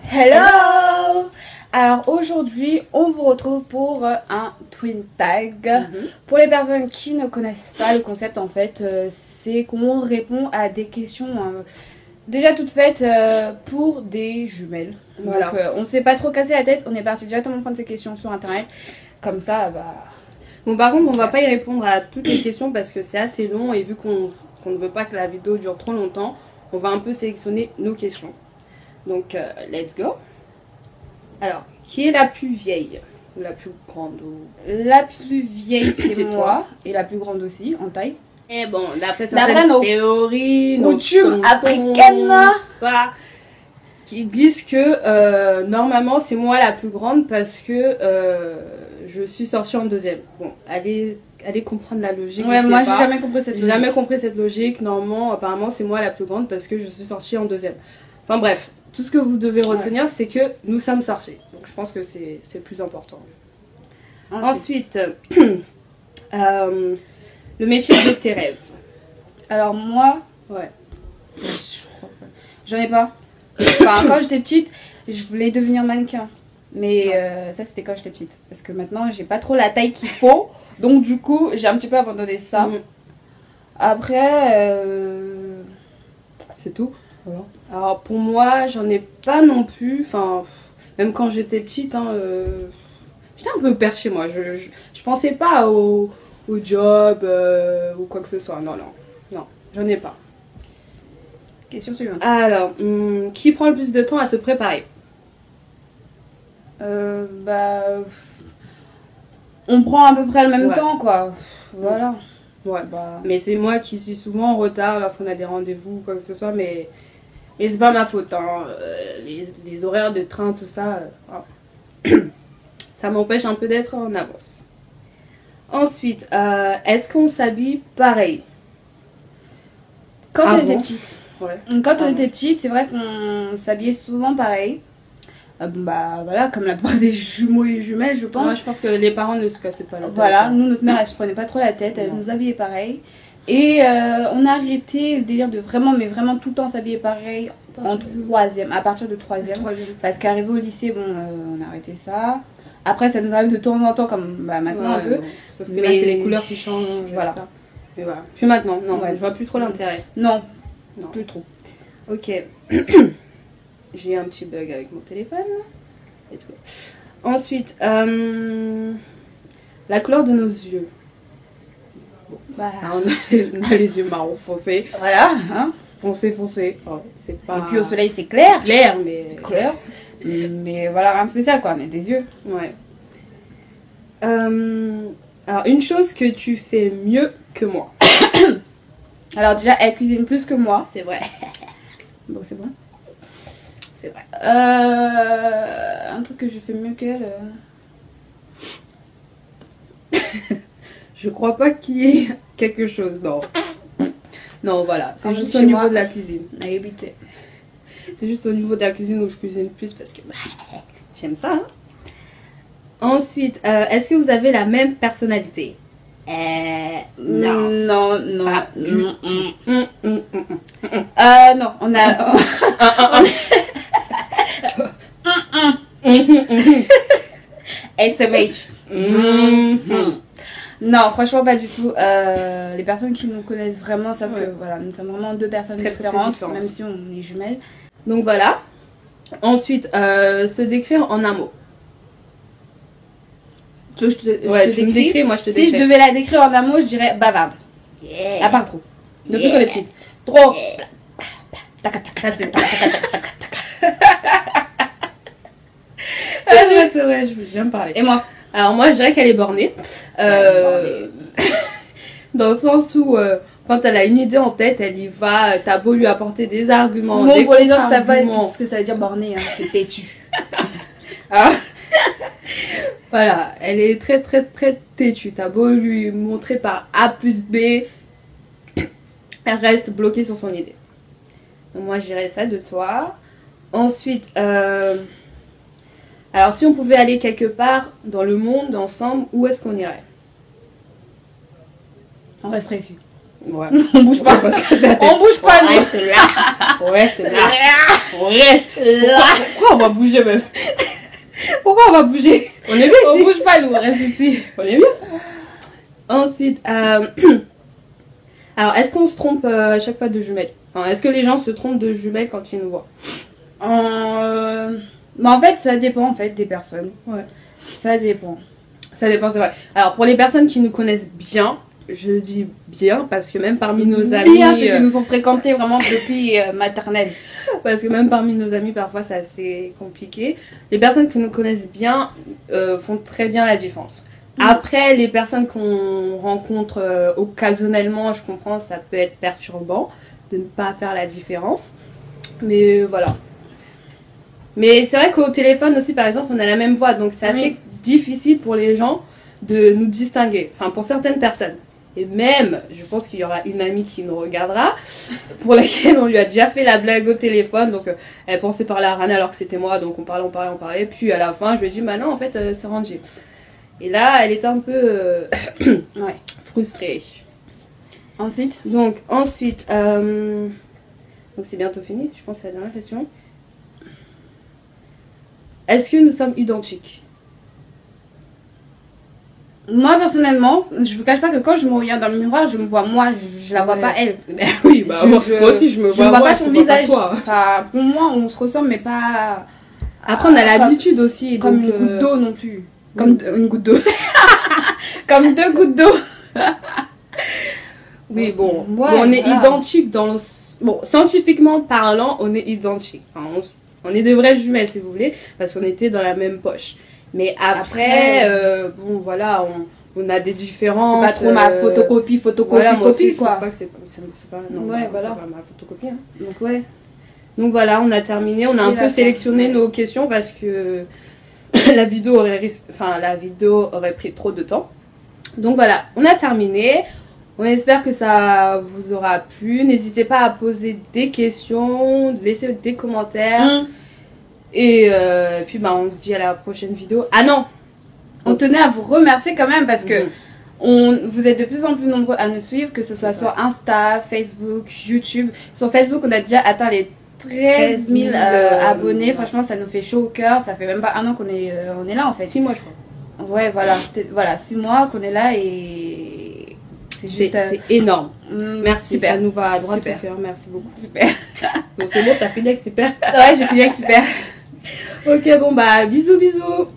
Hello! Alors aujourd'hui, on vous retrouve pour un twin tag. Pour les personnes qui ne connaissent pas le concept, en fait, c'est qu'on répond à des questions déjà toutes faites pour des jumelles. Voilà. Donc on ne s'est pas trop cassé la tête, on est parti directement prendre ces questions sur internet. Comme ça, Bon, par contre, on va pas y répondre à toutes les questions parce que c'est assez long et vu qu'on ne veut pas que la vidéo dure trop longtemps, on va un peu sélectionner nos questions. Donc, let's go. Alors, qui est la plus vieille ou la plus grande La plus vieille, c'est moi. toi. Et la plus grande aussi, en taille. Et bon, d'après certaines théories, coutumes africaines, tout ça, qui disent que normalement c'est moi la plus grande parce que je suis sortie en deuxième. Bon, allez comprendre la logique. Ouais, moi j'ai jamais compris cette logique. J'ai jamais compris cette logique. Normalement, apparemment, c'est moi la plus grande parce que je suis sortie en deuxième. Enfin bref, tout ce que vous devez retenir, c'est que nous sommes sortis. Donc je pense que c'est le plus important. Ensuite, le métier de tes rêves. Alors moi, Ouais. j'en ai pas. Enfin, quand j'étais petite, je voulais devenir mannequin. Mais ça, c'était quand j'étais petite. Parce que maintenant, j'ai pas trop la taille qu'il faut. Donc, du coup, j'ai un petit peu abandonné ça. Après, c'est tout. Voilà. Alors, pour moi, j'en ai pas non plus. Enfin, même quand j'étais petite, j'étais un peu perchée, moi. Je pensais pas au job ou quoi que ce soit. Non, j'en ai pas. Question suivante. Alors, qui prend le plus de temps à se préparer? On prend à peu près le même temps, quoi. Voilà. Ouais, mais c'est moi qui suis souvent en retard lorsqu'on a des rendez-vous ou quoi que ce soit, mais c'est pas ma faute. Les horaires de train, tout ça, ça m'empêche un peu d'être en avance. Ensuite, est-ce qu'on s'habille pareil? Quand on était petite. Ouais. Quand on était petite, c'est vrai qu'on s'habillait souvent pareil. Voilà, comme la plupart des jumeaux et jumelles, je pense. Moi, je pense que les parents ne se cassaient pas la tête. Voilà, nous, notre mère, elle se prenait pas trop la tête, elle nous habillait pareil. Et on a arrêté le délire de vraiment tout le temps s'habiller pareil en troisième, à partir de troisième. Parce qu'arrivé au lycée, on a arrêté ça. Après, ça nous arrive de temps en temps, comme maintenant un peu. Sauf que là, c'est les couleurs qui changent. Voilà. Et voilà. Puis maintenant, je vois plus trop l'intérêt. Non, plus trop. Ok. J'ai un petit bug avec mon téléphone. Let's go. Ensuite, la couleur de nos yeux. On a les yeux marron foncé. Voilà. Foncé. C'est pas... Et puis au soleil, c'est clair. Clair, mais... C'est clair. Mais voilà, rien de spécial, quoi. On a des yeux. Ouais. Alors, une chose que tu fais mieux que moi. Alors déjà, elle cuisine plus que moi. C'est vrai. Bon, c'est bon. C'est vrai. Un truc que je fais mieux qu'elle. Je crois pas qu'il y ait quelque chose, non. Non, voilà. C'est juste au niveau de la cuisine. C'est juste au niveau de la cuisine où je cuisine plus parce que j'aime ça. Ensuite, est-ce que vous avez la même personnalité? Non. Non, on a... SMH. Non, franchement pas du tout. Les personnes qui nous connaissent vraiment savent que voilà, nous sommes vraiment deux personnes différentes, même si on est jumelles. Donc voilà. Ensuite, se décrire en un mot. Tu veux que je te décris, moi je te décris. Si je devais la décrire en un mot, je dirais bavarde. À part trop. Depuis qu'on est petite. Trop. Ça c'est c'est vrai, j'aime parler. Et moi? Alors moi je dirais qu'elle est bornée. Dans le sens où quand elle a une idée en tête, elle y va, t'as beau lui apporter des arguments. Bon, pour les gens qui savent pas ce que ça veut dire bornée, hein, c'est têtu. Voilà, elle est très très très têtue. T'as beau lui montrer par A plus B, elle reste bloquée sur son idée. Donc moi, je dirais ça de toi. Ensuite, alors si on pouvait aller quelque part dans le monde ensemble, où est-ce qu'on irait? On resterait ici. Ouais. On bouge pas. Parce que ça On bouge pas, on nous. reste là. On reste là. On reste là. Pourquoi on va bouger même? Pourquoi on va bouger? On est bien On ici. bouge pas, nous, on reste ici. On est bien. Ensuite, alors est-ce qu'on se trompe à chaque fois de jumelles? Enfin, est-ce que les gens se trompent de jumelles quand ils nous voient? Bah en fait, ça dépend en fait des personnes. Ouais. Ça dépend. Ça dépend, c'est vrai. Alors pour les personnes qui nous connaissent bien, je dis bien parce que même parmi nos amis, Bien, ceux qui nous ont fréquentés vraiment depuis maternelle. parce que même parmi nos amis parfois c'est assez compliqué. Les personnes qui nous connaissent bien font très bien la différence. Après, les personnes qu'on rencontre occasionnellement, je comprends, ça peut être perturbant de ne pas faire la différence. Mais voilà. Mais c'est vrai qu'au téléphone aussi, par exemple, on a la même voix, donc c'est assez difficile pour les gens de nous distinguer. Enfin, pour certaines personnes. Et même, je pense qu'il y aura une amie qui nous regardera, pour laquelle on lui a déjà fait la blague au téléphone. Donc, elle pensait parler à Rana alors que c'était moi. Donc, on parlait. Puis, à la fin, je lui ai dit, bah non, en fait, c'est Ranji. Et là, elle était un peu frustrée. Ensuite, Donc, ensuite, donc c'est bientôt fini. Je pense que c'est la dernière question. Est-ce que nous sommes identiques? moi personnellement, je vous cache pas que quand je me regarde dans le miroir, je me vois moi, je la vois pas elle. Ben oui, bah, moi aussi je me vois. Je ne vois moi, pas je son vois pas visage. toi. Enfin, pour moi, on se ressemble, mais pas Après, on a l'habitude aussi. comme donc, une goutte d'eau non plus. Comme une goutte d'eau. Comme deux gouttes d'eau. Oui, bon. Ouais, Bon, on est voilà. identiques dans le... Bon, scientifiquement parlant, on est identiques. Enfin, on est des vraies jumelles, si vous voulez, parce qu'on était dans la même poche. Mais après, bon, voilà, on a des différences. C'est pas trop ma photocopie, voilà, moi aussi, copie, je trouve quoi. pas que c'est pas... Non, Ouais, voilà. c'est pas ma photocopie, hein. Donc, ouais. Donc voilà, on a terminé. On a un C'est peu la sélectionné fin. nos questions parce que la vidéo aurait pris trop de temps. Donc voilà, on a terminé. On espère que ça vous aura plu. N'hésitez pas à poser des questions, laisser des commentaires. Et puis bah, on se dit à la prochaine vidéo. Ah non! On tenait à vous remercier quand même parce que vous êtes de plus en plus nombreux à nous suivre, que ce soit sur Insta, Facebook, YouTube. Sur Facebook, on a déjà atteint les 13 000 abonnés. Franchement, ça nous fait chaud au cœur. Ça fait même pas un an qu'on est, on est là en fait. 6 mois, je crois. Ouais, voilà, 6 mois qu'on est là et c'est juste. C'est énorme. Merci, super. ça nous va à droit Super. au cœur. Merci beaucoup. Super. Donc c'est bon, t'as fini avec super. Ouais, j'ai fini avec super. Ok, bon bah bisous bisous.